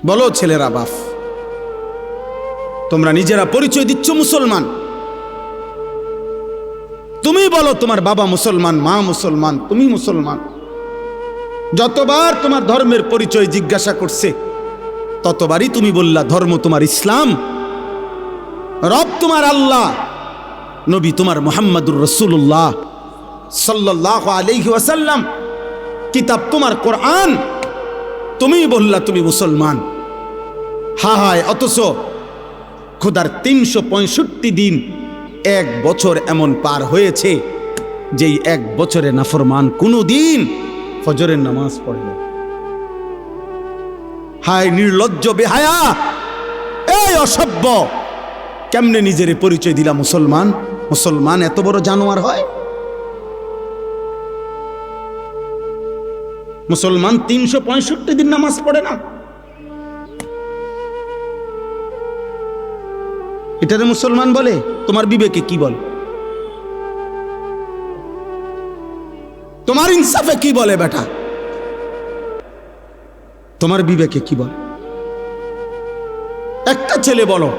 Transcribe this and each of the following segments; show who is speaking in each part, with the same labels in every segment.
Speaker 1: বলো ছেলেরা বাপ, তোমরা নিজেরা পরিচয় দিচ্ছ মুসলমান, তুমি বলো তোমার বাবা মুসলমান, মা মুসলমান, তুমি মুসলমান। যতবার তোমার ধর্মের পরিচয় জিজ্ঞাসা করছে ততবারই তুমি বললা ধর্ম তোমার ইসলাম, রব তোমার আল্লাহ, নবী তোমার মুহাম্মাদুর রাসূলুল্লাহ সাল্লাল্লাহু আলাইহি ওয়াসাল্লাম, কিতাব তোমার কোরআন। তুমি বললা তুমি মুসলমান। হায়, অথচ খোদার ৩৬৫ দিন, এক বছর এমন পার হয়েছে যেই এক বছরে নাফরমান কোনো দিন ফজরের নামাজ পড়ে না। হায় নির্লজ্জ বেহায়া, এই অসভ্য, কেমনে নিজের পরিচয় দিলা মুসলমান? মুসলমান এত বড় জানোয়ার হয়? মুসলমান ৩৬৫ দিন নামাজ পড়ে না, এটারে মুসলমান বলে? তোমার বিবেকে কি বলে? তোমার ইনসাফে কি বলে বেটা? তোমার বিবেকে কি বলে? একটা ছেলে বলো,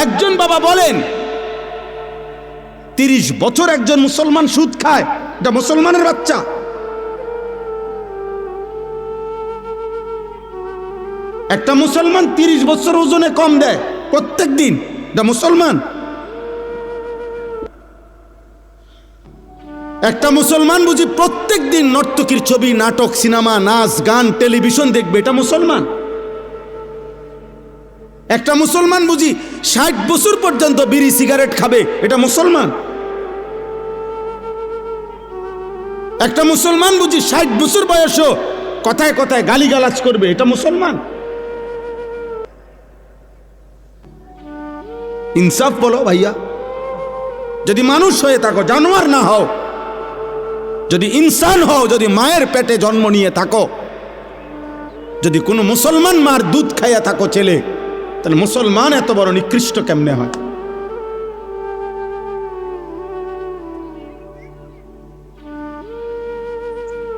Speaker 1: একজন বাবা বলেন ৩০ বছর একজন মুসলমান সুদ খায়, এটা মুসলমানের বাচ্চা? একটা মুসলমান ৩০ বছর ওজনে কম দেয় প্রত্যেক দিন, এটা মুসলমান? একটা মুসলমান বুঝি প্রত্যেক দিন নর্তকীর ছবি, নাটক, সিনেমা, নাচ, গান, টেলিভিশন দেখবে, এটা মুসলমান? একটা মুসলমান বুঝি ৬০ বছর পর্যন্ত বিড়ি সিগারেট খাবে, এটা মুসলমান? একটা মুসলমান বুঝি ৬০ বছর বয়সও কথায় কথায় গালিগালাজ করবে, এটা মুসলমান? ইনসাফ বলো ভাইয়া। যদি মানুষ হয়ে থাকো, জানোয়ার না হও, যদি ইনসান হও, যদি মায়ের পেটে জন্ম নিয়ে থাকো, যদি কোনো মুসলমান মার দুধ খাইয়া থাকো ছেলে, তাহলে মুসলমান এত বড় নিকৃষ্ট কেমনে হয়?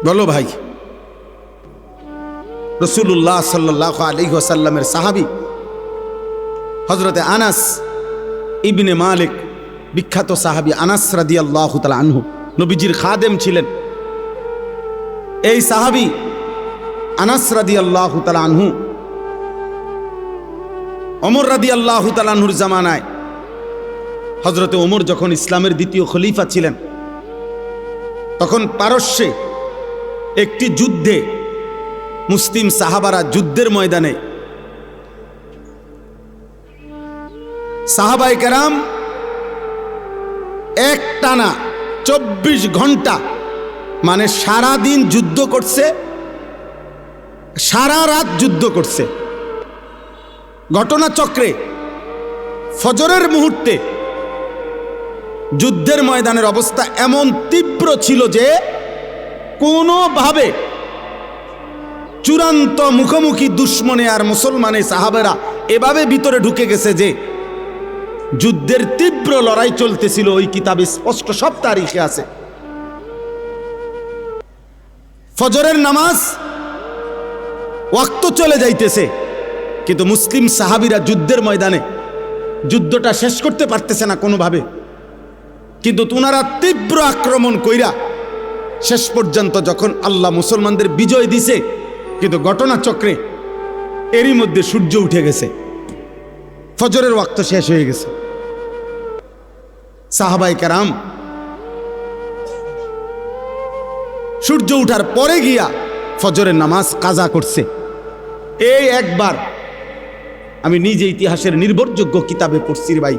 Speaker 1: বলো ভাই। রাসূলুল্লাহ সাল্লাল্লাহু আলাইহি ওয়াসাল্লামের সাহাবী হযরতে আনাস ইবনে মালিক, বিখ্যাত সাহাবী আনাস রাদিয়াল্লাহু তাআলা আনহু, নবীজির খাদেম ছিলেন। এই সাহাবী আনাস রাদিয়াল্লাহু তাআলা আনহু ওমর রাদিয়াল্লাহু তাআলা আনহুর জামানায়, হযরতে ওমর যখন ইসলামের দ্বিতীয় খলিফা ছিলেন, তখন পারস্যে একটি যুদ্ধে মুসলিম সাহাবারা যুদ্ধের ময়দানে সাহাবায়ে কেরাম এক টানা ২৪ ঘন্টা, মানে সারা দিন যুদ্ধ করছে, সারা রাত যুদ্ধ করছে। ঘটনাচক্রে ফজরের মুহূর্তে যুদ্ধের ময়দানের অবস্থা এমন তীব্র ছিল যে কোনোভাবে চূড়ান্ত মুখোমুখি দুশ্মনে আর মুসলমানে সাহাবেরা এভাবে ভিতরে ঢুকে গেছে যে যুদ্ধের তীব্র লড়াই চলতেছিল। ওই কিতাবে স্পষ্ট সব তারিখে আছে। ফজরের নামাজ ওয়াক্ত চলে যাইতেছে, কিন্তু মুসলিম সাহাবীরা যুদ্ধের ময়দানে যুদ্ধটা শেষ করতে পারতেছে না কোনোভাবে, কিন্তু ওনারা তীব্র আক্রমণ কইরা শেষ পর্যন্ত যখন আল্লাহ মুসলমানদের বিজয় দিছে, কিন্তু ঘটনাচক্রে এরই মধ্যে সূর্য উঠে গেছে, ফজরের ওয়াক্ত শেষ হয়ে গেছে। সাহাবায়ে কেরাম সূর্য উঠার পরে গিয়া ফজরের নামাজ কাজা করছে। এই একবার আমি নিজে ইতিহাসের নির্ভরযোগ্য কিতাবে পড়ছি ভাই,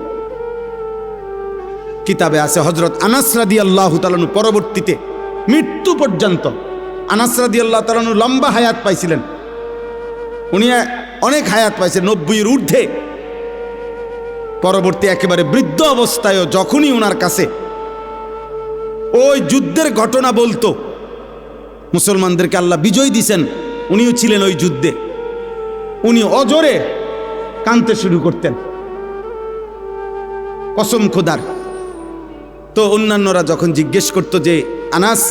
Speaker 1: কিতাবে আছে হযরত আনাস রাদিয়াল্লাহু তাআলা আনহু পরবর্তীতে মৃত্যু পর্যন্ত, আনাস রাদিয়াল্লাহু তাআলা আনহু লম্বা হায়াত পাইছিলেন, উনি অনেক হায়াত পাইছেন, ৯০-এর ঊর্ধ্বে। পরবর্তী একেবারে বৃদ্ধ অবস্থায়ও যখনই ওনার কাছে ওই যুদ্ধের ঘটনা বলতো, মুসলমানদেরকে আল্লাহ বিজয় দিছেন, উনিও ছিলেন ওই যুদ্ধে, উনি অজরে কাঁদতে শুরু করতেন, কসম খোদার। তো অন্যান্যরা যখন জিজ্ঞেস করতো যে আনাস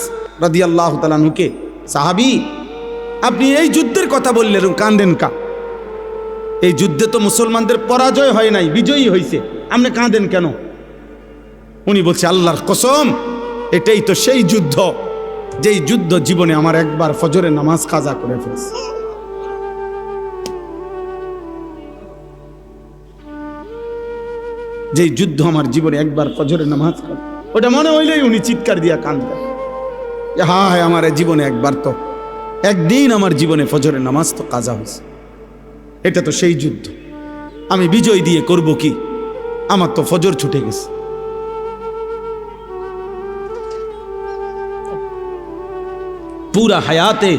Speaker 1: রাদিয়াল্লাহু তাআলা আনহুকে, সাহাবী আপনি এই যুদ্ধের কথা বললেন, কাঁদেন কা? এই যুদ্ধে তো মুসলমানদের পরাজয় হয় নাই, বিজয়ী হয়েছে, আপনি কাঁদেন কেন? উনি বলছে আল্লাহর কসম, এটাই তো সেই যুদ্ধ যেই যুদ্ধ জীবনে আমার একবার ফজরের নামাজ কাজা করে ফেলছে। যেই যুদ্ধ আমার জীবনে একবার ফজরের নামাজ কাজা, ওটা মনে হইলেই উনি চিৎকার দিয়া কাঁদবেন, হায় আমার জীবনে একবার তো, একদিন আমার জীবনে ফজরের নামাজ তো কাজা হয়েছে। এটা তো সেই যুদ্ধ, আমি বিজয় দিয়ে করব কি? আমার তো ফজর ছুটে গেছে। পুরা হায়াতে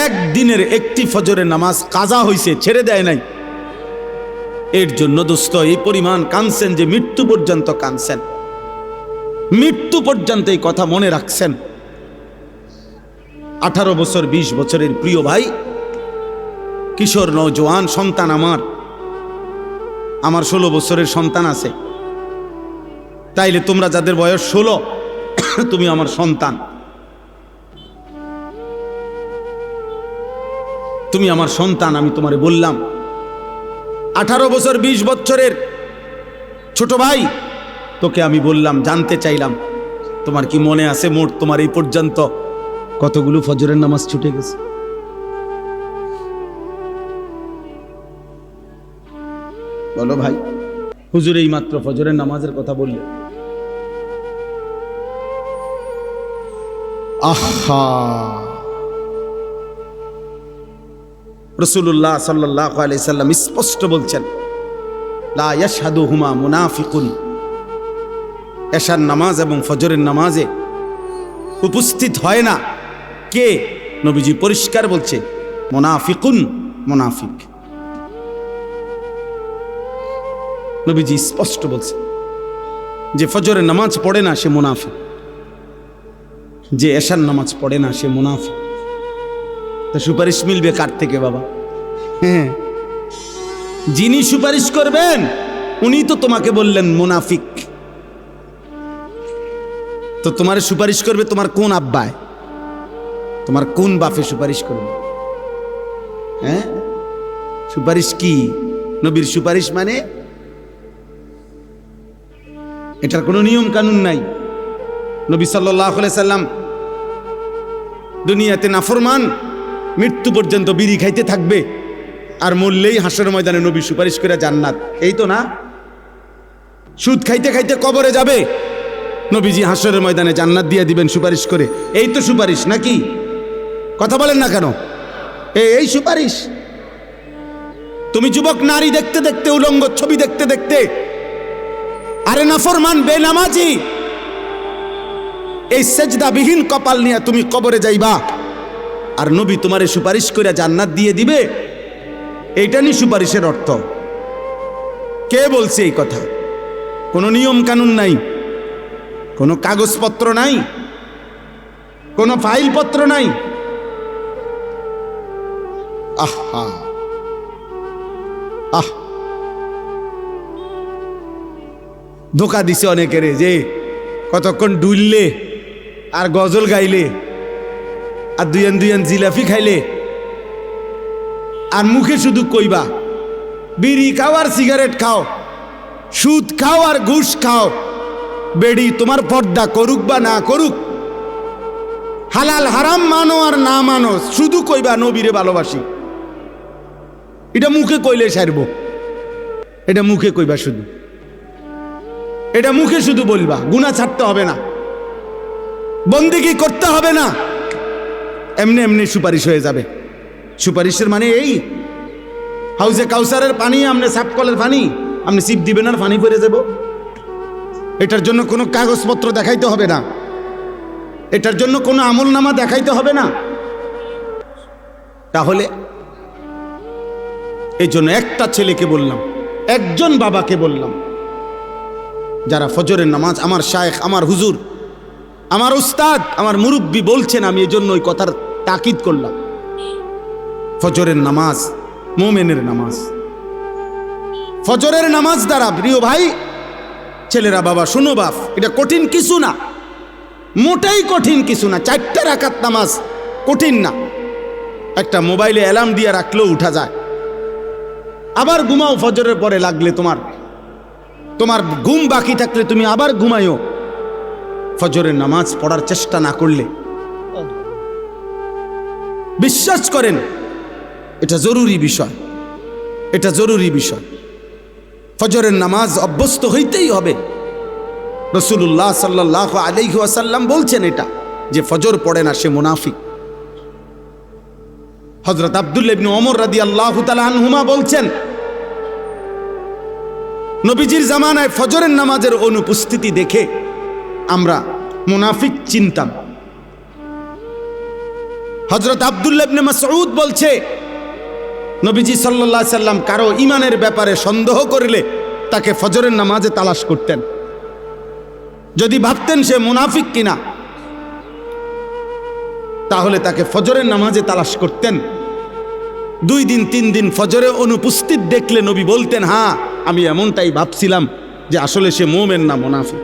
Speaker 1: একদিনের একটি ফজরের নামাজ কাজা হয়েছে, ছেড়ে দেয় নাই। এর জন্য দোস্ত এই পরিমাণ কাঁদছেন যে মৃত্যু পর্যন্ত কাঁদছেন, মৃত্যু পর্যন্ত এই কথা মনে রাখছেন। 18 বছর 20 বছরের প্রিয় ভাই, কিশোর নওজোয়ান সন্তান আমার 16 বছরের সন্তান আছে। তাইলে তোমরা যাদের বয়স 16, তুমি আমার সন্তান, তুমি আমার সন্তান। আমি তোমারে বললাম 18 বছর 20 বছরের ছোট ভাই, তোকে আমি বললাম, জানতে চাইলাম তোমার কি মনে আছে মোট তোমার এই পর্যন্ত কতগুলো ফজরের নামাজ ছুটে গেছে? বলো ভাই। হুজুর এই মাত্র ফজরের নামাজের কথা বললে। আহা, রাসূলুল্লাহ সাল্লাল্লাহু আলাইহি সাল্লাম স্পষ্ট বলছেন, লা ইয়াশহাদুহুমা মুনাফিকুন। এশার নামাজ এবং ফজরের নামাজে উপস্থিত হয় না কে? নবীজি পরিষ্কার বলছে, মুনাফিকুন, মুনাফিক। নবীজি স্পষ্ট বলছে যে ফজরের নামাজ পড়ে না সে মুনাফিক, যে এশার নামাজ পড়ে না সে মুনাফিক। তো সুপারিশ মিলবে কার থেকে বাবা? হ্যাঁ, যিনি সুপারিশ করবেন উনি তো তোমাকে বললেন মুনাফিক। তো তোমার সুপারিশ করবে তোমার কোন আব্বায়, তোমার কোন বাপে সুপারিশ করবে? হ্যাঁ, সুপারিশ কি? নবীর সুপারিশ মানে এটার কোনো নিয়ম কানুন নাই। নবী সাল্লাল্লাহু আলাইহি সাল্লাম দুনিয়াতে নাফরমান মৃত্যু পর্যন্ত বিড়ি খাইতে থাকবে, আর মরলেই হাসরের ময়দানে নবী সুপারিশ করে জান্নাত, এই তো না? সুদ খাইতে খাইতে কবরে যাবে, নবীজি হাসরের ময়দানে জান্নাত দিয়ে দিবেন সুপারিশ করে, এই তো সুপারিশ নাকি? কথা বলেন না কেন? এই সুপারিশ। তুমি যুবক নারী দেখতে দেখতে, উলঙ্গ ছবি দেখতে দেখতে, আরে নাফরমান বেনামাজি এই সেজদাবিহীন কপাল নিয়ে তুমি কবরে যাইবা, আর নবী তোমারে সুপারিশ করে জান্নাত দিয়ে দিবে, এইটা নি সুপারিশের অর্থ? কে বলছে এই কথা? কোনো নিয়ম কানুন নাই, কোনো কাগজপত্র নাই, কোনো ফাইলপত্র নাই। আহা, আহ, ধোকা দিছে অনেকেরে, যে কতক্ষণ ডুললে আর গজল গাইলে আর দুইয়ান দুইয়ান জিলাপি খাইলে আর মুখে শুধু কইবা বিড়ি খাও আর সিগারেট খাও, সুদ খাও আর ঘুষ খাও, বেড়ি তোমার পর্দা করুক বা না করুক, হালাল হারাম মানো আর না মানো, শুধু কইবা নবীরে ভালোবাসি। এটা মুখে কইলে সারবো, এটা মুখে কইবা শুধু, এটা মুখে শুধু বলবা, গুনাহ ছাড়তে হবে না, বন্দেগী করতে হবে না, এমনি এমনি সুপারিশ হয়ে যাবে। সুপারিশের মানে এই হাউজে কাউসারের পানি, আমনে সাফ কলের পানি, আপনি সিপ দিবেন আর পানি পড়ে যাব। এটার জন্য কোনো কাগজপত্র দেখাইতে হবে না, এটার জন্য কোনো আমলনামা দেখাইতে হবে না। তাহলে এই জন্য একটা ছেলেকে বললাম, একজন বাবাকে বললাম, যারা ফজরের নামাজ, আমার শায়েখ, আমার হুজুর, আমার উস্তাদ, আমার মুরব্বী বলছেন, আমি এই জন্য ওই কথার তাকিদ করলাম। ফজরের নামাজ মুমিনের নামাজ। ফজরের নামাজ দ্বারা প্রিয় ভাই ছেলেরা, বাবা শোনো বাপ, এটা কঠিন কিছু না, মোটেই কঠিন কিছু না। 4 রাকাত নামাজ কঠিন না, একটা মোবাইলে অ্যালার্ম দিয়ে রাখলেও উঠা যায়। আবার ঘুমাও ফজরের পরে, লাগলে তোমার ঘুম বাকি থাকলে তুমি আবার ঘুমাইও। ফজরের নামাজ পড়ার চেষ্টা না করলে, বিশ্বাস করেন এটা জরুরি বিষয়, এটা জরুরি বিষয়। ফজরের নামাজ অভ্যস্ত হইতেই হবে। রাসূলুল্লাহ সাল্লাল্লাহু আলাইহি ওয়াসাল্লাম বলছেন এটা, যে ফজর পড়ে না সে মুনাফিক। হযরত আব্দুল্লাহ ইবনে ওমর রাদিয়াল্লাহু তাআলা আনহুমা বলছেন, নবীজির জামানায় ফজরের নামাজের অনুপস্থিতি দেখে আমরা মুনাফিক চিনতাম। হযরত আব্দুল্লাহ ইবনে মাসউদ বলছে, নবীজি সাল্লাল্লাহু আলাইহি সাল্লাম কারো ঈমানের ব্যাপারে সন্দেহ করলে তাকে ফজরের নামাজে তালাশ করতেন। যদি ভাবতেন সে মুনাফিক কিনা, তাহলে তাকে ফজরের নামাজে তালাশ করতেন। 2 দিন 3 দিন ফজরে অনুপস্থিত দেখলে নবী বলতেন, হ্যাঁ আমি এমনটাই ভাবছিলাম যে আসলে সে মুমিন না মুনাফিক।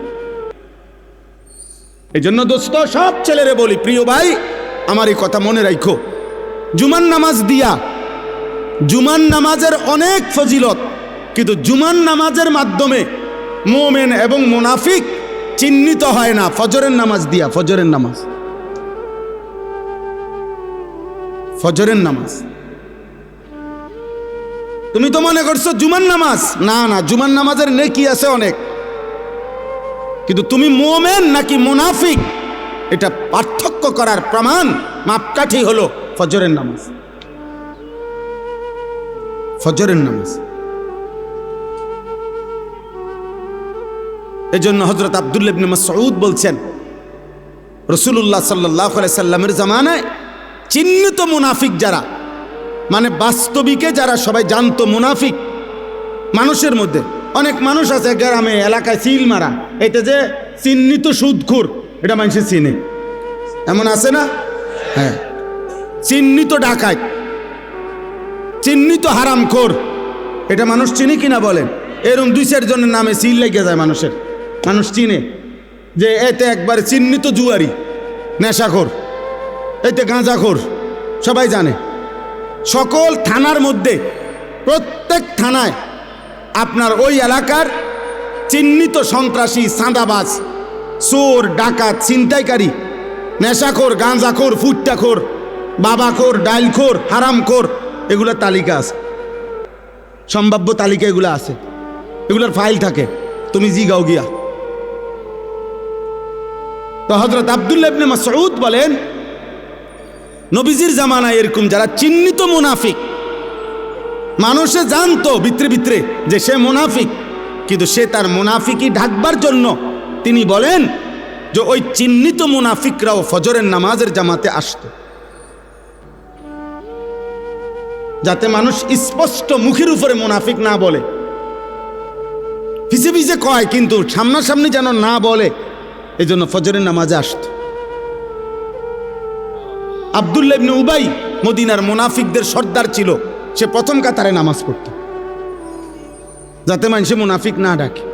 Speaker 1: এই জন্য দোস্ত, সব ছেলেরে বলি, প্রিয় ভাই আমার এই কথা মনে রাখো, জুমার নামাজ দিয়া, জুমার নামাজের অনেক ফজিলত, কিন্তু জুমার নামাজের মাধ্যমে মুমিন এবং মুনাফিক চিহ্নিত হয় না ফজরের নামাজ দিয়া। ফজরের নামাজ, ফজরের নামাজ তুমি তো মনে করছো জুমার নামাজ, না না, জুমার নামাজের নেকি আছে অনেক, কিন্তু তুমি মুমিন নাকি মুনাফিক এটা পার্থক্য করার প্রমাণ, মাপকাঠি হলো ফজরের নামাজ। ফজরের নামাজ। এজন্য হযরত আব্দুল্লাহ ইবনে মাসউদ বলছেন, রাসূলুল্লাহ সাল্লাল্লাহু আলাইহি সাল্লামের জামানায় চিহ্নিত মুনাফিক যারা, মানে বাস্তবিকে যারা সবাই জানতো মুনাফিক, মানুষের মধ্যে অনেক মানুষ আছে গ্রামে এলাকায় সিল মারা, এটা যে চিহ্নিত সুদখোর, এটা মানুষের চিনে, এমন আছে না? হ্যাঁ, চিহ্নিত ডাকাত, চিহ্নিত হারামখোর, এটা মানুষ চিনি কিনা বলেন? এরকম 2-4 জনের নামে সিল লেগে যায় মানুষের, মানুষ চিনে যে এতে একবার চিহ্নিত জুয়ারি, নেশাখোর, এতে গাঁজাখোর, সবাই জানে। সকল থানার মধ্যে, প্রত্যেক থানায় আপনার ওই এলাকার চিহ্নিত সন্ত্রাসী, চাঁদাবাজ, চোর, ডাকাত, ছিনতাইকারী, নেশাখোর, গাঁজাখোর, ফুট্টাখোর, বাবাখোর, ডাইলখোর, হারামখোর, এগুলোর তালিকা আছে, সম্ভাব্য তালিকা এগুলো আছে, এগুলোর ফাইল থাকে, তুমি জিগাও গিয়া। তো হযরত আব্দুল্লাহ ইবনে মাসউদ বলেন, নবীজির জামানায় এরকম যারা চিহ্নিত মুনাফিক, মানুষে জানতো ভিতরে ভিতরে যে সে মুনাফিক, কিন্তু সে তার মুনাফিকি ঢাকবার জন্য তিনি বলেন যে ওই চিহ্নিত মুনাফিকরাও ফজরের নামাজের জামাতে আসতো, যাতে মানুষ স্পষ্ট মুখের উপরে মুনাফিক না বলে, পিছে পিছে কয় কিন্তু সামনাসামনি যেন না বলে, এই জন্য ফজরের নামাজে আসতো। আব্দুল্লাহ ইবনে উবাই মদিনার মুনাফিকদের সর্দার ছিল, সে প্রথম কাতারে নামাজ পড়ত, যাতে মানুষে মুনাফিক না ডাকে।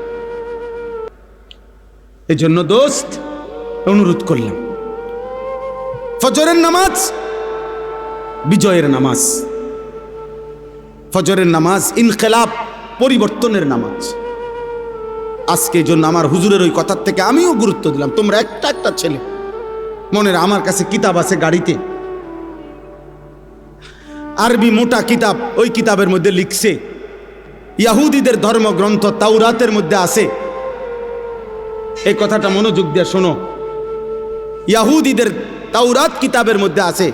Speaker 1: এই জন্য দোস্ত অনুরোধ করলাম, ফজরের নামাজ বিজয়ের নামাজ, ফজরের নামাজ ইনকিলাব, পরিবর্তনের নামাজ। আজকে জন্য আমার হুজুরের ওই কথার থেকে আমিও গুরুত্ব দিলাম। তোমরা একটা ছেলে মনের, আমার কাছে কিতাব আছে গাড়িতে, আরবি মোটা কিতাব, ওই কিতাবের মধ্যে লিখছে, ইহুদিদের ধর্মগ্রন্থ তাওরাতের মধ্যে আছে, এই কথাটা মনোযোগ দিয়ে শোনো, ইহুদিদের তাওরাত কিতাবের মধ্যে আছে,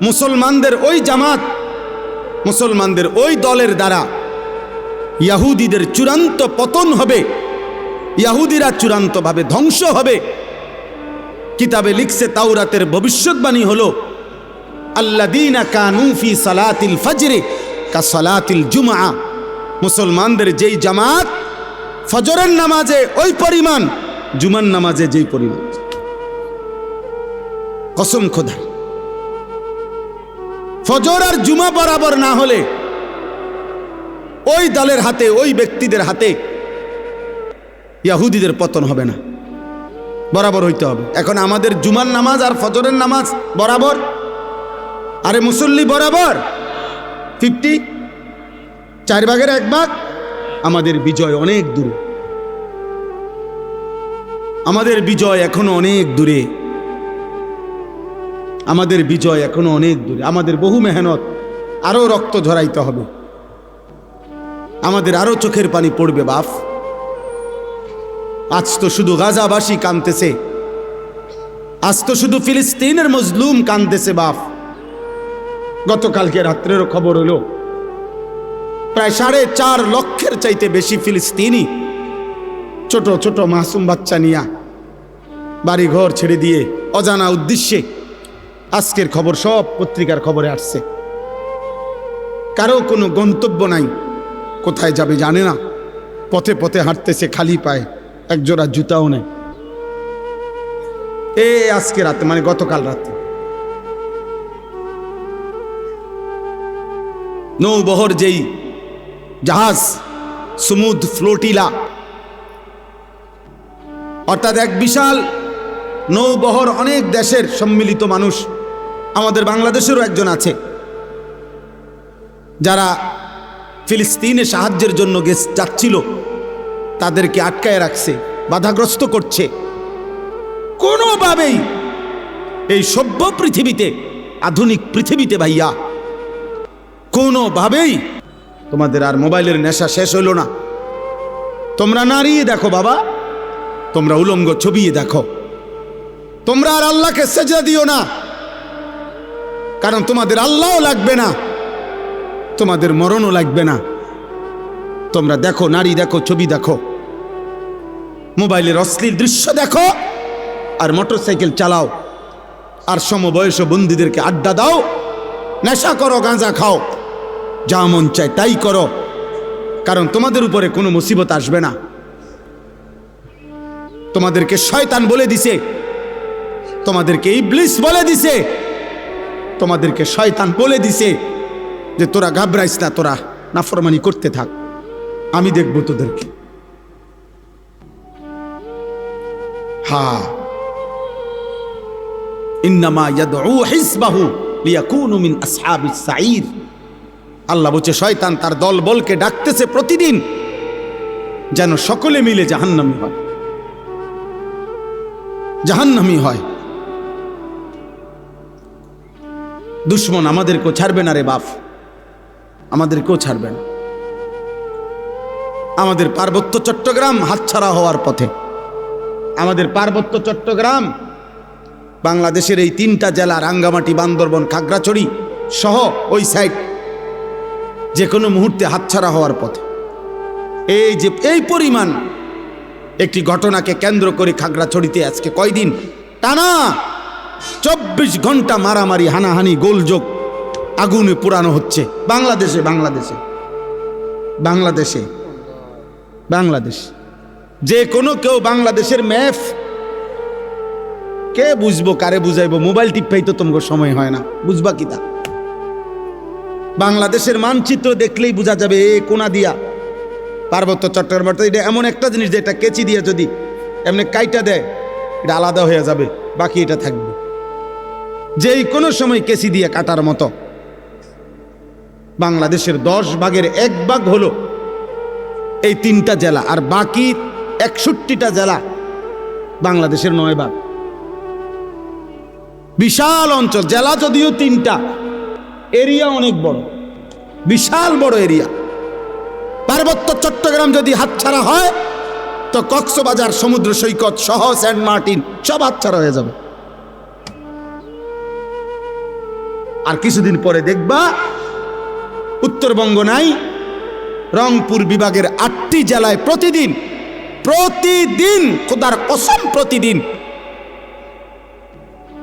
Speaker 1: মুসলমানদের ওই জামাত, মুসলমানদের ওই দলের দ্বারা ইহুদিদের চূড়ান্ত পতন হবে, ইহুদিরা চূড়ান্তভাবে ধ্বংস হবে। কিতাবে লিখছে, তাওরাতের ভবিষ্যৎবাণী হলো, আল্লাযীনা কানু ফি সালাতিল ফজরি কা সালাতিল জুমআ, মুসলমানদের যেই জামাত ফজরের নামাজে ওই পরিমাণ, জুমার নামাজে যেই পরিমাণ। কসম খোদা, ফজর আর জুমা বরাবর না হলে ওই দলের হাতে, ওই ব্যক্তিদের হাতে ইহুদিদের পতন হবে না, বরাবর হইতে হবে। এখন আমাদের জুমার নামাজ আর ফজরের নামাজ বরাবর, আরে মুসল্লি বরাবর 50, 4 ভাগের 1 ভাগ। আমাদের বিজয় অনেক দূরে, আমাদের বিজয় এখনো অনেক দূরে, আমাদের বিজয় এখনো অনেক দূরে। আমাদের বহু মেহনত, আরো রক্ত ঝরাইতে হবে, আমাদের আরো চোখের পানি পড়বে বাপ। আজ তো শুধু গাজাবাসী কাঁদতেছে, আজ তো শুধু ফিলিস্তিনের মজলুম কাঁদতেছে বাপ। গতকালকে রাত্রেরও খবর হলো প্রায় 4.5 লক্ষের চাইতে বেশি ফিলিস্তিনি ছোট ছোট মাসুম বাচ্চা নিয়া বাড়ি ঘর ছেড়ে দিয়ে অজানা উদ্দেশ্যে, আজকের খবর সব পত্রিকার খবরে আসছে, কারো কোনো গন্তব্য নাই, কোথায় যাবে জানে না, পথে পথে হাঁটতেছে খালি পায়ে, একজোড়া জুতাও নেই। আজকে রাতে মানে গতকাল রাতে নৌবহর যেই জাহাজ সমুদ ফ্লোটিলা, অর্থাৎ এক বিশাল নৌবহর, অনেক দেশের সম্মিলিত মানুষ, আমাদের বাংলাদেশেরও একজন আছে, যারা ফিলিস্তিনে সাহায্যের জন্য যাচ্ছিল, তাদেরকে আটকায় রাখছে, বাধাগ্রস্ত করছে। কোনোভাবেই এই সভ্য পৃথিবীতে, আধুনিক পৃথিবীতে ভাইয়া, কোনোভাবেই তোমাদের আর মোবাইলের নেশা শেষ হইল না। তোমরা নাড়িয়ে দেখো বাবা, তোমরা উলঙ্গ ছবিয়ে দেখো, তোমরা আর আল্লাহকে সেজদা দিও না, কারণ তোমাদের আল্লাহও লাগবে না, তোমাদের মরণও লাগবে না। তোমরা দেখো, নারী দেখো, ছবি দেখো, মোবাইলের অশ্লীল দৃশ্য দেখো, আর মোটরসাইকেল চালাও, আর সমবয়স্ক বন্ধুদেরকে আড্ডা দাও, নেশা করো, গাঁজা খাও, যা মন চায় তাই করো, কারণ তোমাদের উপরে কোনো মুসিবত আসবে না। তোমাদেরকে শয়তান বলে দিছে, তোমাদেরকে ইবলিস বলে দিছে, তোমাদেরকে শয়তান বলে দিছে যে তোরা ঘাবড়াইস না, তোরা নাফরমানি করতে থাক, আমি দেখব তোদেরকে। হ্যাঁ, ইন্নামা ইয়াদউ হিজবাহু লিয়াকুনু মিন আসহাবিস সাঈর। আল্লাহ বলছে শয়তান তার দল বলকে ডাকতেছে প্রতিদিন যেন সকলে মিলে জাহান্নামী হয়, জাহান্নামী হয়। দুশ্মন আমাদেরকেও ছাড়বে না রে বাপ, আমাদেরকেও ছাড়বে না। আমাদের পার্বত্য চট্টগ্রাম হাতছাড়া হওয়ার পথে, আমাদের পার্বত্য চট্টগ্রাম বাংলাদেশের এই 3টা জেলা, রাঙ্গামাটি, বান্দরবন, খাগড়াছড়ি সহ ওই সাইড যে কোনো মুহূর্তে হাতছাড়া হওয়ার পথে। এই যে এই পরিমাণ একটি ঘটনাকে কেন্দ্র করে খাগড়াছড়িতে আজকে কয়দিন টানা 24 ঘন্টা মারামারি, হানাহানি, গোলযোগ, আগুনে পোড়ানো হচ্ছে বাংলাদেশে, বাংলাদেশে, বাংলাদেশে, বাংলাদেশ। যে কোনো কেউ বাংলাদেশের ম্যাপ কে বুঝবো, কারে বুঝাইবো? মোবাইল টিপাই তো তোমার সময় হয় না, বুঝবা কি তা? বাংলাদেশের মানচিত্র দেখলেই বোঝা যাবে এ কোনা দিয়া পার্বত্য চট্টগ্রাম। এটা এমন একটা জিনিস যেটা কেচি দিয়ে যদি এমনি কাইটা দেয় এটা আলাদা হয়ে যাবে, বাকি এটা থাকবে। যেই কোনো সময় কেচি দিয়ে কাটার মতো। বাংলাদেশের 10 ভাগের 1 ভাগ হলো এই 3টা জেলা, আর বাকি 61টা জেলা বাংলাদেশের 9 ভাগ। বিশাল অঞ্চল, জেলা যদিও 3টা, এরিয়া অনেক বড়, বিশাল বড় এরিয়া। পার্বত্য চট্টগ্রাম যদি হাতছাড়া হয় তো কক্সবাজার সমুদ্র সৈকত সহ সেন্ট মার্টিন সব হাতছাড়া হয়ে যাবে। আর কিছুদিন পরে দেখবা উত্তরবঙ্গ নাই, রংপুর বিভাগের 8টি জেলায় প্রতিদিন খোদার কসম প্রতিদিন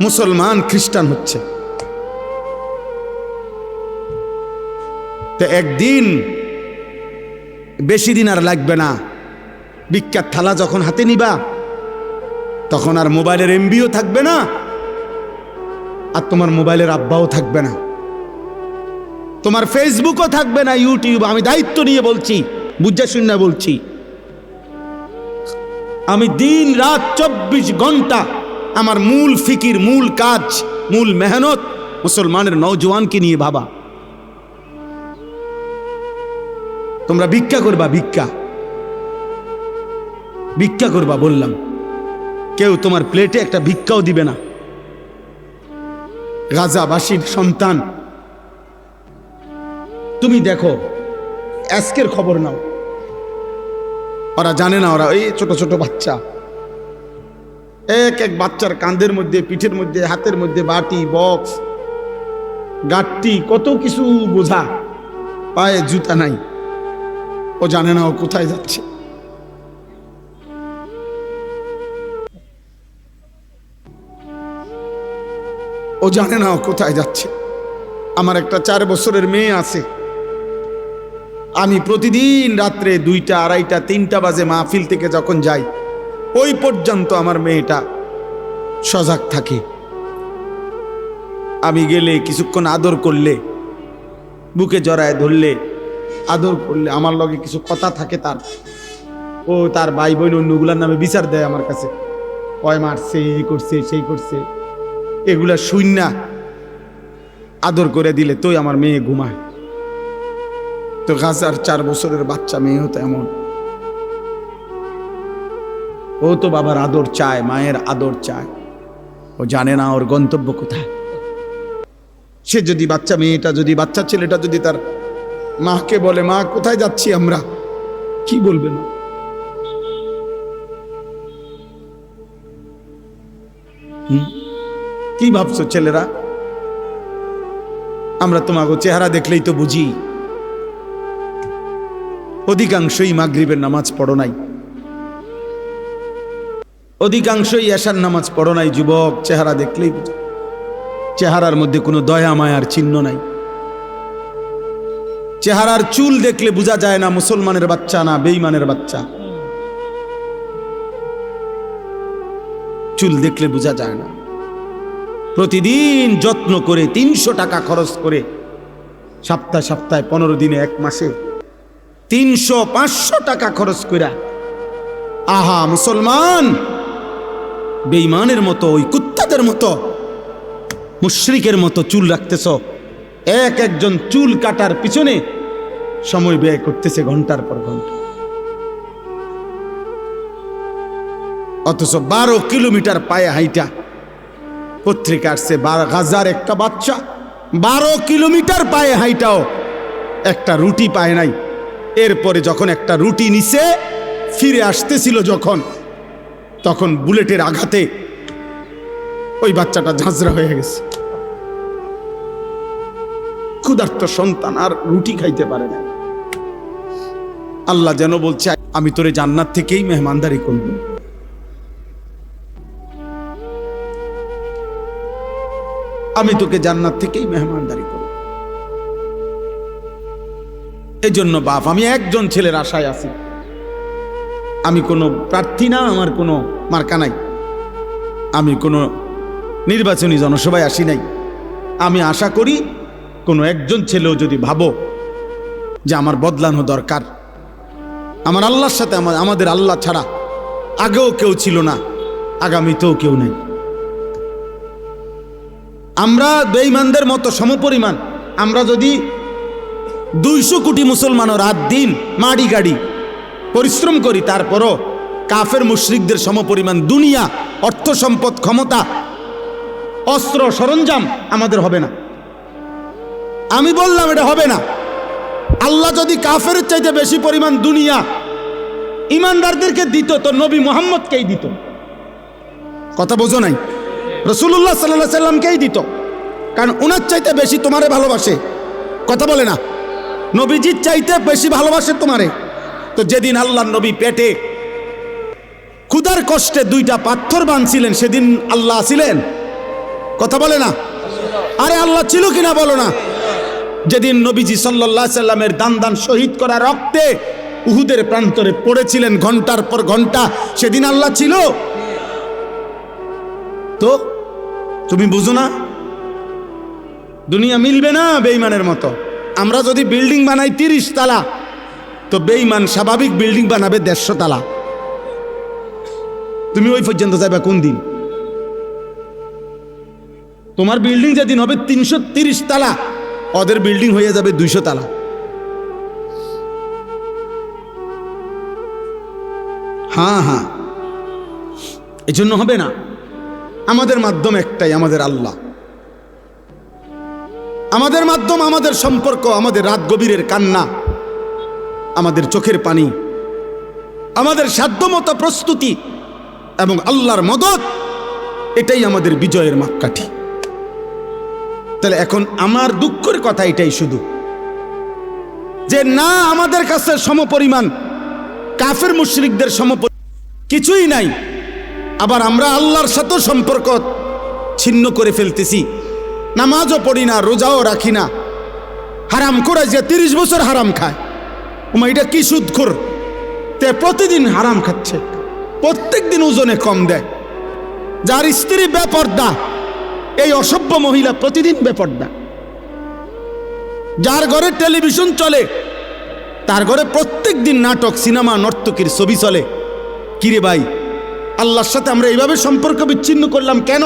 Speaker 1: মুসলমান খ্রিস্টান হচ্ছে। তো একদিন, বেশি দিন আর লাগবে না, বিখ্যাত থালা যখন হাতে নিবা তখন আর মোবাইলের এমবিও থাকবে না, আর তোমার মোবাইলের আব্বাও থাকবে না, তোমার ফেসবুকও থাকবে না, ইউটিউব। আমি দায়িত্ব নিয়ে বলছি, বুঝা শুনে বলছি। আমি দিন রাত 24 ঘন্টা আমার মূল ফিকির, মূল কাজ, মূল মেহনত মুসলমানের নওজওয়ানকে নিয়ে ভাবা। তোমরা ভিক্ষা করবা, ভিক্ষা ভিক্ষা করবা বললাম, কেউ তোমার প্লেটে একটা ভিক্ষাও দিবে না। গাজাবাসীর সন্তান, তুমি দেখো আজকের খবর নাও, ওরা জানে না, ওরা এই ছোট ছোট বাচ্চা, এক এক বাচ্চার কাঁধের মধ্যে, পিঠের মধ্যে, হাতের মধ্যে বাটি, বক্স, গাঁটটি, কত কিছু বোঝা, পায়ে জুতা নাই। ও জানে না ও কোথায় যাচ্ছে। ও জানে না ও কোথায় যাচ্ছে। আমার একটা 4 বছরের মেয়ে আছে, আমি প্রতিদিন রাত্রে 2টা, 2:30, 3টা বাজে মাহফিল থেকে যখন যাই, ওই পর্যন্ত আমার মেয়েটা সজাগ থাকে। আমি গেলে কিছুক্ষণ আদর করলে, বুকে জড়ায় ধরলে, আদর করলে, আমার লগে কিছু কথা থাকে তার, ও তার ভাই বোন অন্যগুলার নামে বিচার দেয় আমার কাছে, ওই মারছে, এই করছে, সেই করছে, এগুলা শূন্য আদর করে দিলে তোই আমার মেয়ে ঘুমায়। তো গাজার 4 বছরের বাচ্চা মেয়েও তো এমন, ও তো বাবার আদর চায়, মায়ের আদর চায়। ও জানে না ওর গন্তব্য কোথায়। সে যদি বাচ্চা মেয়েটা, যদি বাচ্চা ছেলেটা যদি তার মাকে বলে, মা কোথায় যাচ্ছি আমরা, কি বলবে না? কি ভাবছো ছেলেরা? আমরা তোমাকে চেহারা দেখলেই তো বুঝি। অধিকাংশই মাগরিবের নামাজ পড়ো নাই, অধিকাংশই এশার নামাজ পড়ো নাই। যুবক, চেহারা দেখলেই বুঝি, চেহারার মধ্যে কোনো দয়া মায়ার চিহ্ন নাই। চেহারার চুল দেখলে বোঝা যায় না মুসলমানের বাচ্চা না বেঈমানের বাচ্চা। চুল দেখলে বোঝা যায় না। প্রতিদিন যত্ন করে 300 টাকা খরচ করে, সপ্তাহে সপ্তাহে, 15 দিনে, 1 মাসে 300-500 টাকা খরচ করে, আহা মুসলমান, বেঈমানের মতো, ওই কুত্তাদের মতো, মুশরিকের মতো চুল রাখতেছ। একজন চুল কাটার পিছনে সময় ব্যয় করতেছে ঘন্টার পর ঘন্টা, অথচ 12 কিলোমিটার পায়ে হাইটা। পত্রিকা আসছে, গাজার একটা বাচ্চা 12 কিলোমিটার পায়ে হাইটাও একটা রুটি পায় নাই। এরপরে যখন একটা রুটি নিছে, ফিরে আসতেছিল যখন, তখন বুলেটের আঘাতে ওই বাচ্চাটা ঝাঁঝরা হয়ে গেছে। ক্ষুধার্ত সন্তান আর রুটি খাইতে পারে না। আল্লাহ যেন বলছে, আমি তোরে জান্নাত থেকেই মেহমানদারি করব। আমি তোকে জান্নাত থেকেই মেহমানদারি করব। এই জন্য বাপ, আমি একজন ছেলের আশায় আছি। আমি কোনো প্রার্থী না, আমার কোনো মার্কা নাই, আমি কোনো নির্বাচনী জনসভায় আসি নাই। আমি আশা করি কোনো একজন ছেলেও যদি ভাবো যে আমার বদলানো দরকার, আমার আল্লাহর সাথে, আমাদের আল্লাহ ছাড়া আগেও কেউ ছিল না, আগামীতেও কেউ নেই। আমরা বেঈমানদের মতো সমপরিমাণ, আমরা যদি 200 কোটি মুসলমানও রাত দিন মাড়ি গাড়ি পরিশ্রম করি, তারপরও কাফের মুশরিকদের সমপরিমাণ দুনিয়া, অর্থ সম্পদ, ক্ষমতা, অস্ত্র সরঞ্জাম আমাদের হবে না। আমি বললাম এটা হবে না। আল্লাহ যদি কাফের চাইতে বেশি পরিমাণ দুনিয়া ইমানদারদেরকে দিত, তো নবী মুহাম্মদকেই দিত। কথা বোঝো নাই? রাসূলুল্লাহ সাল্লাল্লাহু আলাইহি সাল্লামকেই দিত, কারণ উনার চাইতে বেশি তোমারে ভালোবাসে। কথা বলে না? নবীজির চাইতে বেশি ভালোবাসে তোমারে। তো যেদিন আল্লাহর নবী পেটে ক্ষুধার কষ্টে 2টা পাথর বাঁধছিলেন, সেদিন আল্লাহ ছিলেন? কথা বলে না? আরে আল্লাহ ছিল কিনা বলো না? যেদিন নবীজি সাল্লাল্লাহু আলাইহি সাল্লামের দান শহীদ করা রক্তে উহুদের প্রান্তরে পড়েছিলেন ঘন্টার পর ঘন্টা, সেদিন আল্লাহ ছিল? তো তুমি বুঝো না, দুনিয়া মিলবে না বেঈমানের মতো। আমরা যদি বিল্ডিং বানাই 30 তালা, তো বেঈমান স্বাভাবিক বিল্ডিং বানাবে 150 তালা। তুমি ওই পর্যন্ত যাবে কোন দিন? তোমার বিল্ডিং যেদিন হবে 330 তালা, ওদের বিল্ডিং হয়ে যাবে 200 তালা। হ্যাঁ, এই জন্য হবে না। আমাদের মাধ্যম একটাই, আমাদের আল্লাহ। আমাদের মাধ্যম, আমাদের সম্পর্ক, আমাদের রাত গভীরের কান্না, আমাদের চোখের পানি, আমাদের সাধ্যমতো প্রস্তুতি এবং আল্লাহর মদদ, এটাই আমাদের বিজয়ের মাপকাঠি। তাহলে এখন আমার দুঃখের কথা এটাই শুধু যে না, আমাদের কাছে সমপরিমাণ কাফের মুশরিকদের কিছুই নাই। আবার আমরা আল্লাহর সাথে সম্পর্ক ছিন্ন করে ফেলতেছি। নামাজও পড়ি না, রোজাও রাখি না, হারাম করে যে 30 বছর হারাম খায়, এটা কি সুদখোর, তে প্রতিদিন হারাম খাচ্ছে, প্রত্যেক দিন ওজনে কম দেয়। যার স্ত্রী বেপর্দা, এই অসভ্য মহিলা প্রতিদিন বেপর্দা। যার ঘরে টেলিভিশন চলে, তার ঘরে প্রত্যেক দিন নাটক, সিনেমা, নর্তকীর ছবি চলে। কিরে ভাই, আল্লাহর সাথে আমরা এইভাবে সম্পর্ক বিচ্ছিন্ন করলাম কেন?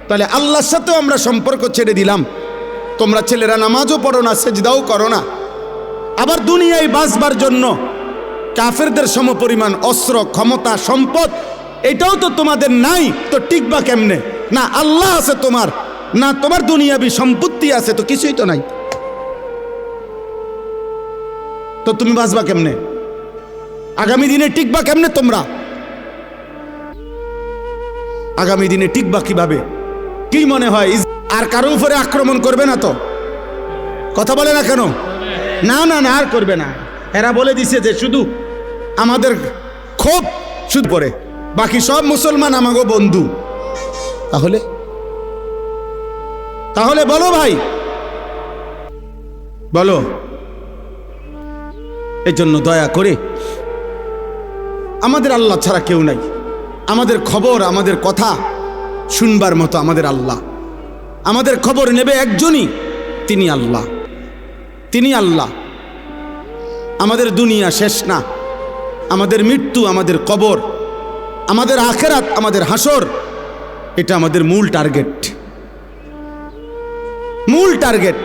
Speaker 1: তাহলে আল্লাহর সাথেও আমরা সম্পর্ক ছেড়ে দিলাম। তোমরা ছেলেরা নামাজও পড়ো না, সেজদাও করো না, আবার দুনিয়ায় বাঁচবার জন্য কাফেরদের সমপরিমাণ অস্ত্র, ক্ষমতা, সম্পদ, এটাও তো তোমাদের নাই। তো টিকবা কেমনে? না আল্লাহ আছে তোমার, না তোমার দুনিয়াবি সম্পত্তি আছে, তো কিছুই তো নাই। তো তুমি বাঁচবা কেমনে? আগামী দিনে টিকবা কেমনে? তোমরা আগামী দিনে টিকবা কিভাবে? কি মনে হয় আর কারো উপরে আক্রমণ করবে না তো? কথা বলে না কেন? না না না, আর করবে না। এরা বলে দিছে যে শুধু আমাদের ক্ষোভ শুধু পড়ে, বাকি সব মুসলমান আমাগো বন্ধু। তাহলে বলো ভাই, বলো। এই জন্য দয়া করে, আমাদের আল্লাহ ছাড়া কেউ নাই। আমাদের খবর, আমাদের কথা শুনবার মতো আমাদের আল্লাহ। আমাদের খবর নেবে একজনই, তিনি আল্লাহ। তিনি আল্লাহ। আমাদের দুনিয়া শেষ না, আমাদের মৃত্যু, আমাদের কবর, আমাদের আখেরাত, আমাদের হাসর, এটা আমাদের মূল টার্গেট। মূল টার্গেট।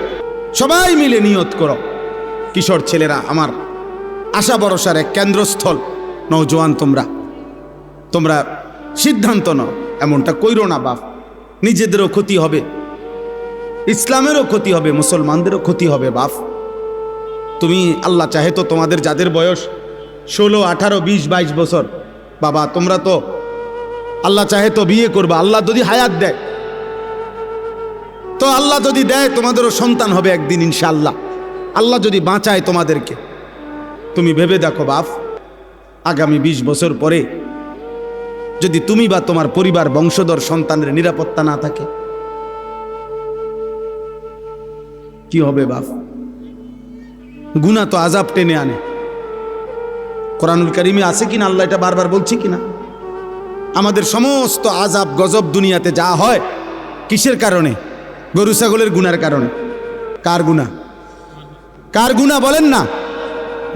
Speaker 1: সবাই মিলে নিয়ত করো। কিশোর ছেলেরা, আমার আশা ভরসার এক কেন্দ্রস্থল নওজোয়ান, তোমরা সিদ্ধান্ত নাও। এমনটা কইরো না বাপ, নিজেদেরও ক্ষতি হবে, ইসলামেরও ক্ষতি হবে, মুসলমানদেরও ক্ষতি হবে বাপ। তুমি আল্লাহ চাহে তো তোমাদের যাদের বয়স 16, 18, 20, 22 বছর, বাবা তোমরা তো আল্লাহ চাহে তো বিয়ে করবা। আল্লাহ যদি হায়াত দেয়, তো আল্লাহ যদি দেয় তোমাদেরও সন্তান হবে একদিন ইনশাআল্লাহ। আল্লাহ যদি বাঁচায় তোমাদেরকে, তুমি ভেবে দেখো বাপ, আগামী 20 বছর পরে যদি তুমি বা তোমার পরিবার, বংশধর, সন্তানের নিরাপত্তা না থাকে, কি হবে বাপ? গুনাহ তো আযাব টেনে আনে। কোরআনুল কারীমে আছে কিনা, আল্লাহ এটা বারবার বলছি কিনা, আমাদের সমস্ত আযাব গজব দুনিয়াতে যা হয় কিসের কারণে? গরু ছাগলের গুনার কারণে। কার গুনাহ? কার গুনাহ বলেন না?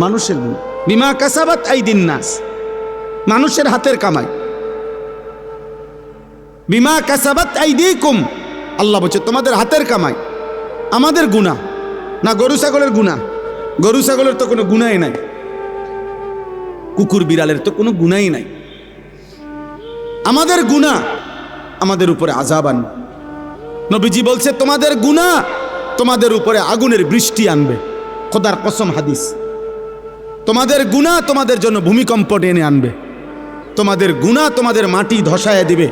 Speaker 1: মানুষের গুনাহ। বিমা কাসাবাত আইদিন নাস, মানুষের হাতের কামাই। বিমা কাসাবাত আইদিকুম, আল্লাহ বলছে তোমাদের হাতের কামাই। আমাদের গুনাহ না গরু ছাগলের গুনাহ? গরু ছাগলের তো কোনো গুনাহই নাই, কুকুর বিড়ালের তো কোনো গুনাহই নাই। আমাদের গুনাহ আমাদের উপরে আযাব আনবে। নবীজি বলছে তোমাদের গুনাহ তোমাদের উপরে আগুনের বৃষ্টি আনবে। খোদার কসম, হাদিস। তোমাদের গুনাহ তোমাদের জন্য ভূমিকম্প টেনে আনবে। তোমাদের গুনাহ তোমাদের মাটি ধসায় দিবে।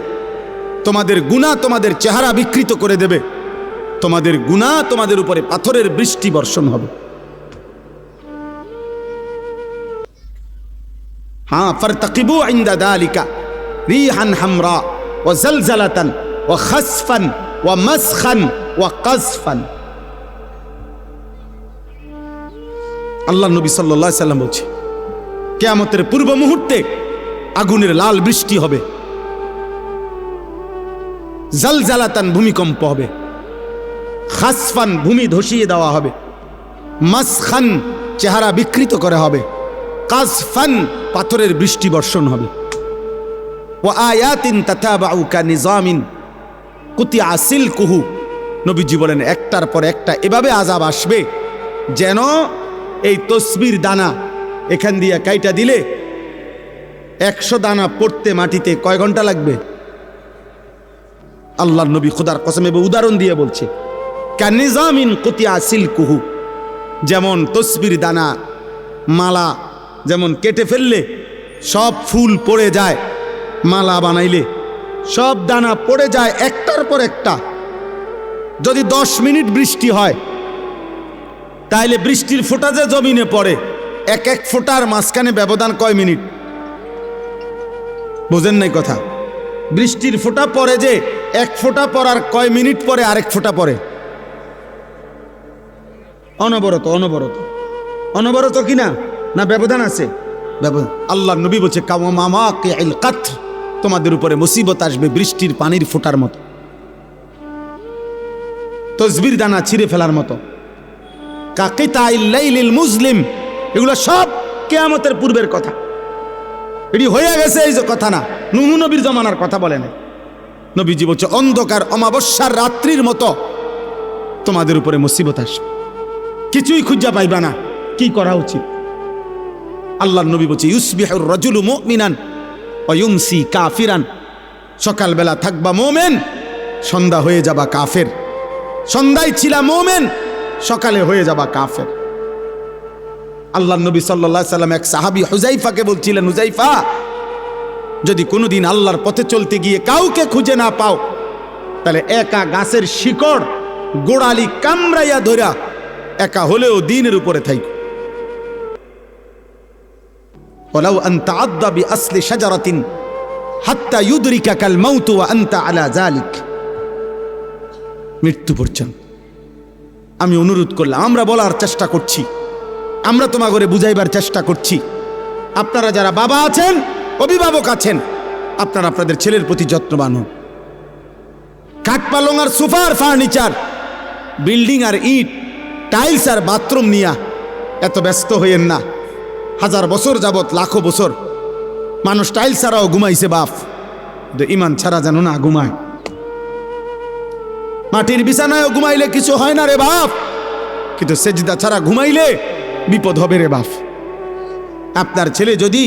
Speaker 1: তোমাদের গুনাহ তোমাদের চেহারা বিকৃত করে দেবে। তোমাদের গুনাহ তোমাদের উপরে পাথরের বৃষ্টি বর্ষণ হবে। হ্যাঁ, ফারতাকিবু ইনদা যালিকা রিহান হামরা ওয়া জালজালাতান ওয়া খাসফান ওয়া মাসখান ওয়া কাযফান। আল্লাহ নবী সাল্লাল্লাহু আলাইহি সাল্লাম বলছে, কিয়ামতের পূর্ব মুহূর্তে আগুনের লাল বৃষ্টি হবে, জালজালাতান ভূমিকম্প হবে, খাসফান ভূমি ধসিয়ে দেওয়া হবে, মাসখান চেহারা বিকৃত করা হবে, কাযফান পাথরের বৃষ্টি বর্ষণ হবে, ওয়া আয়াতিন তাতাবাউ কানিজামিন কুতি আসিল কুহু, নবীজি বলেন একটার পর একটা এভাবে আযাব আসবে যেন এই তসবির দানা এখান দিয়ে কাইটা দিলে 100 দানা পড়তে মাটিতে কয় ঘন্টা লাগবে? আল্লাহর নবী খোদার কসম এবং উদাহরণ দিয়ে বলছে, কানিজামিন কুতি আসিল কুহু, যেমন তসবির দানা মালা যেমন কেটে ফেললে সব ফুল পড়ে যায়, মালা বানাইলে সব দানা পড়ে যায় একটার পর একটা। যদি 10 মিনিট বৃষ্টি হয় তাইলে বৃষ্টির ফোঁটা যে জমিনে পড়ে এক এক ফোঁটার মাঝখানে ব্যবধান কয় মিনিট? বুঝেন নাই কথা? বৃষ্টির ফোঁটা পড়ে যে এক ফোঁটা পড়ার কয় মিনিট পরে আরেক ফোঁটা পড়ে? অনবরত অনবরত অনবরত কিনা? না ব্যবধান আছে? ব্যবধান। আল্লাহ নবী বলছে কাওয়ামামা কিল কাতর, তোমাদের উপরে মুসিবত আসবে বৃষ্টির পানির ফোঁটার মতো, তসবির দানা ছিঁড়ে ফেলার মতো। কাকিতাইল লাইলিল মুজলিম, এগুলো সব কিয়ামতের পূর্বের কথা। এটি হয়ে গেছে এই যে কথা না, নূহ নবীর জমানার কথা বলে না। নবীজি বলছে অন্ধকার অমাবস্যার রাত্রির মতো তোমাদের উপরে মুসিবত আসবে, কিছুই খুঁজা পাইবা না। কি করা উচিত? আল্লাহর নবী বলছে ইউসবিহুর রাজুলু মুমিনান ওয়া ইউমসি কাফিরান, সকালবেলা থাকবা মুমিন, সন্ধ্যা হয়ে যাবা কাফের। সন্ধ্যায় ছিলা মুমিন, সকালে হয়ে যাবা কাফের। আল্লাহর নবী সাল্লাল্লাহু আলাইহি সাল্লাম এক সাহাবী হুযাইফাকে বলছিলেন, হুযাইফা, যদি কোনোদিন আল্লাহর পথে চলতে গিয়ে কাউকে খুঁজে না পাও তাহলে একা গাছের শিকড় গোড়ালি কামড়াইয়া ধরা একা হলেও দ্বীনের উপরে থাইকো। ওয়ালাউ আন তাআদ্দা বিআসলি শাজারাতিন হাত্তা ইউদরিকাকাল মাউত ওয়া আনতা আলা যালিক, মৃত্যু পর্যন্ত। আমি অনুরোধ করলাম, আমরা বলার চেষ্টা করছি, আমরা তোমাকে বুঝাইবার চেষ্টা করছি। আপনারা যারা বাবা আছেন, অভিভাবক আছেন, আপনারা আপনাদের ছেলের প্রতি যত্নবান হন। কাঠ পালং আর সোফার ফার্নিচার, বিল্ডিং আর ইট, টাইলস আর বাথরুম নিয়া এত ব্যস্ত হইয়েন না। 1000 বছর যাবত, লাখো বছর মানুষ টাইলস ছাড়াও ঘুমাইছে বাপ, ইমান ছাড়া যেন না ঘুমায়। মাটির বিছানায়ও ঘুমাইলে কিছু হয় না রে বাপ, কিন্তু সেজদা ছাড়া ঘুমাইলে বিপদ হবে রে বাপ। আপনার ছেলে যদি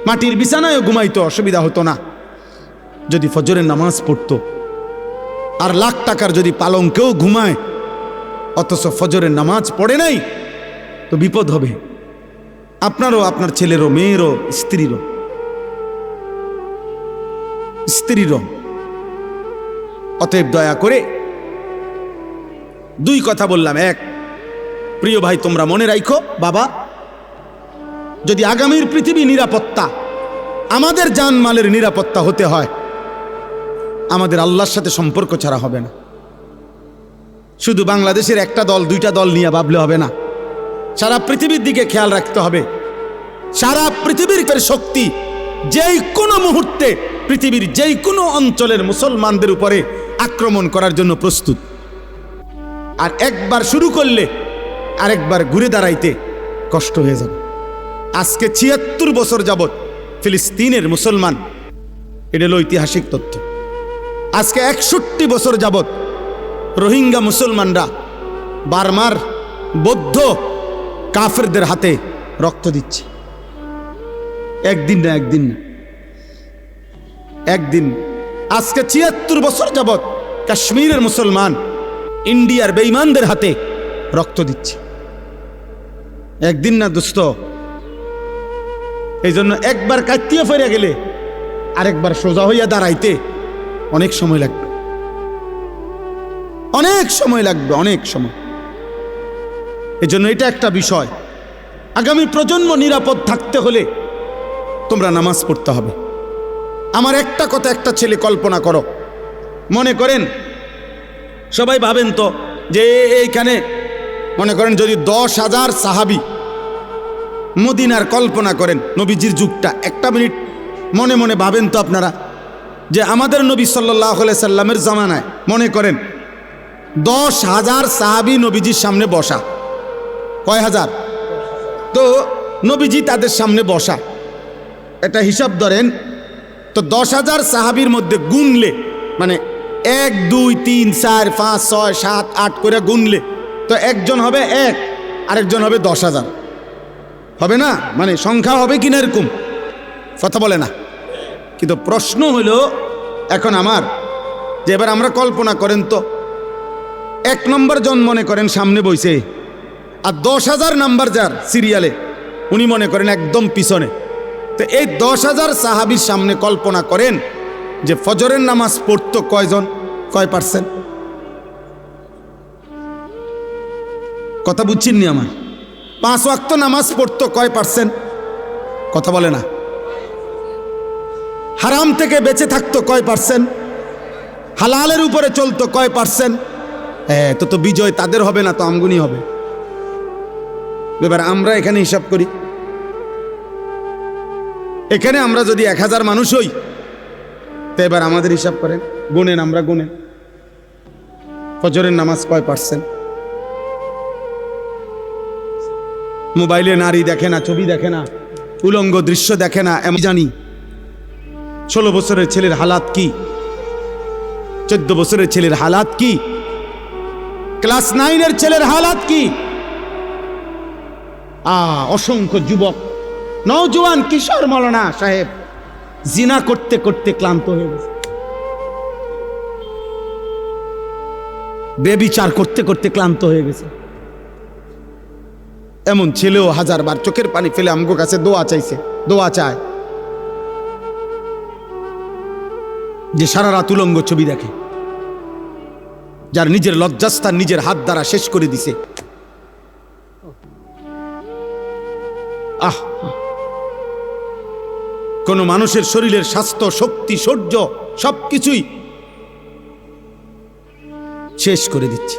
Speaker 1: মাটির বিছানায়ও ঘুমাইতো অসুবিধা হতো না, যদি ফজরের নামাজ পড়তো। আর লাখ টাকার যদি পালঙ্কেও ঘুমায় অথচ ফজরের নামাজ পড়ে নাই, তো বিপদ হবে আপনারও, আপনার ছেলেরও, মেয়েরও, স্ত্রীরও। অতএব দয়া করে 2 কথা বললাম। এক, প্রিয় ভাই, তোমরা মনে রাখো, বাবা, যদি আগামীর পৃথিবী নিরাপত্তা, আমাদের জানমালের নিরাপত্তা হতে হয়, আমাদের আল্লাহর সাথে সম্পর্ক ছাড়া হবে না। শুধু বাংলাদেশের একটা দল 2টা দল নিয়ে ভাবলে হবে না, সারা পৃথিবীর দিকে খেয়াল রাখতে হবে। সারা পৃথিবীর শক্তি যেই কোনো মুহূর্তে পৃথিবীর যেই কোনো অঞ্চলের মুসলমানদের উপরে আক্রমণ করার জন্য প্রস্তুত। আর একবার শুরু করলে আরেকবার ঘুরে দাঁড়াইতে কষ্ট হয়ে যাবে। আজকে 76 বছর যাবৎ ফিলিস্তিনের মুসলমান, এটা হলো ঐতিহাসিক তথ্য। আজকে 61 বছর যাবৎ রোহিঙ্গা মুসলমানরা বার্মার বৌদ্ধ কাফেরদের হাতে রক্ত দিচ্ছে। একদিন না, একদিন। আজকে 76 বছর যাবৎ কাশ্মীরের মুসলমান ইন্ডিয়ার বেঈমানদের হাতে রক্ত দিচ্ছে। একদিন না দোস্ত। এই জন্য একবার কাটিয়ে ফিরে গেলে আরেকবার সোজা হইয়া দাঁড়াইতে অনেক সময় লাগবে, অনেক সময়। এই জন্য এটা একটা বিষয়। আগামী প্রজন্ম নিরাপদ থাকতে হলে তোমরা নামাজ পড়তে হবে। আমার একটা কথা, একটা ছেলে কল্পনা করো, মনে করেন, সবাই ভাবেন তো যে এইখানে মনে করেন যদি 10,000 সাহাবী মদিনার কল্পনা করেন, নবীজির যুগটা, একটা মিনিট মনে মনে ভাবেন তো আপনারা যে আমাদের নবী সাল্লাল্লাহু আলাইহি সাল্লামের জামানায় মনে করেন 10,000 সাহাবী নবীজির সামনে বসা। কয় হাজার? তো নবীজি তাদের সামনে বসা, এটা হিসাব ধরেন তো 10,000 সাহাবীর মধ্যে গুনলে, মানে 1 2 3 4 5 6 7 8 করে গুনলে তো একজন হবে 1, আরেকজন হবে 10,000, হবে না? মানে সংখ্যা হবে কিনা এরকম কথা বলে না। কিন্তু প্রশ্ন হলো এখন আমার যে এবার আমরা কল্পনা করেন তো 1 নম্বর জন মনে করেন সামনে বইছে, আর 10,000 নাম্বার যার সিরিয়ালে উনি মনে করেন একদম পিছনে। তো এই 10,000 সাহাবীর সামনে কল্পনা করেন যে ফজরের নামাজ পড়তো কয়জন, কয় পার্সেন্ট? কথা বুঝছেননি আমার? 5 ওয়াক্ত নামাজ পড়তো কয় পার্সেন্ট? কথা বলে না। হারাম থেকে বেঁচে থাকতো কয় পার্সেন্ট? হালালের উপরে চলতো কয় পার্সেন্ট? তো বিজয় তাদের হবে না, তো আমগুনি হবে। এবার আমরা এখানে হিসাব করি, এখানে আমরা যদি 1000 মানুষ হই তো এবার আমাদের হিসাব করেন, গুনেন, আমরা গুনেন ফজরের নামাজ কয় পার্সেন্ট? মোবাইলে নারী দেখে না, ছবি দেখে না, উলঙ্গ দৃশ্য দেখে না, আমি জানি। 16 বছরের ছেলের হালাত কি, 14 বছরের ছেলের হালাত কি, ক্লাস 9-এর ছেলের হালাত কি। অসংখ্য যুবক, নওজোয়ান, কিশোর মৌলানা সাহেব জিনা করতে করতে ক্লান্ত হয়ে গেছে, বেবিচার করতে করতে ক্লান্ত হয়ে গেছে। এমন ছেলেও 1000 বার চোখের পানি ফেলে আমগো কাছে দোয়া চাইছে, দোয়া চায়, যে সারা রাত উলঙ্গ ছবি দেখে, যার নিজের লজ্জাস্থান নিজের হাত দ্বারা শেষ করে দিছে। কোন মানুষের শরীরের স্বাস্থ্য, শক্তি, শৌর্য সবকিছুই শেষ করে দিচ্ছে।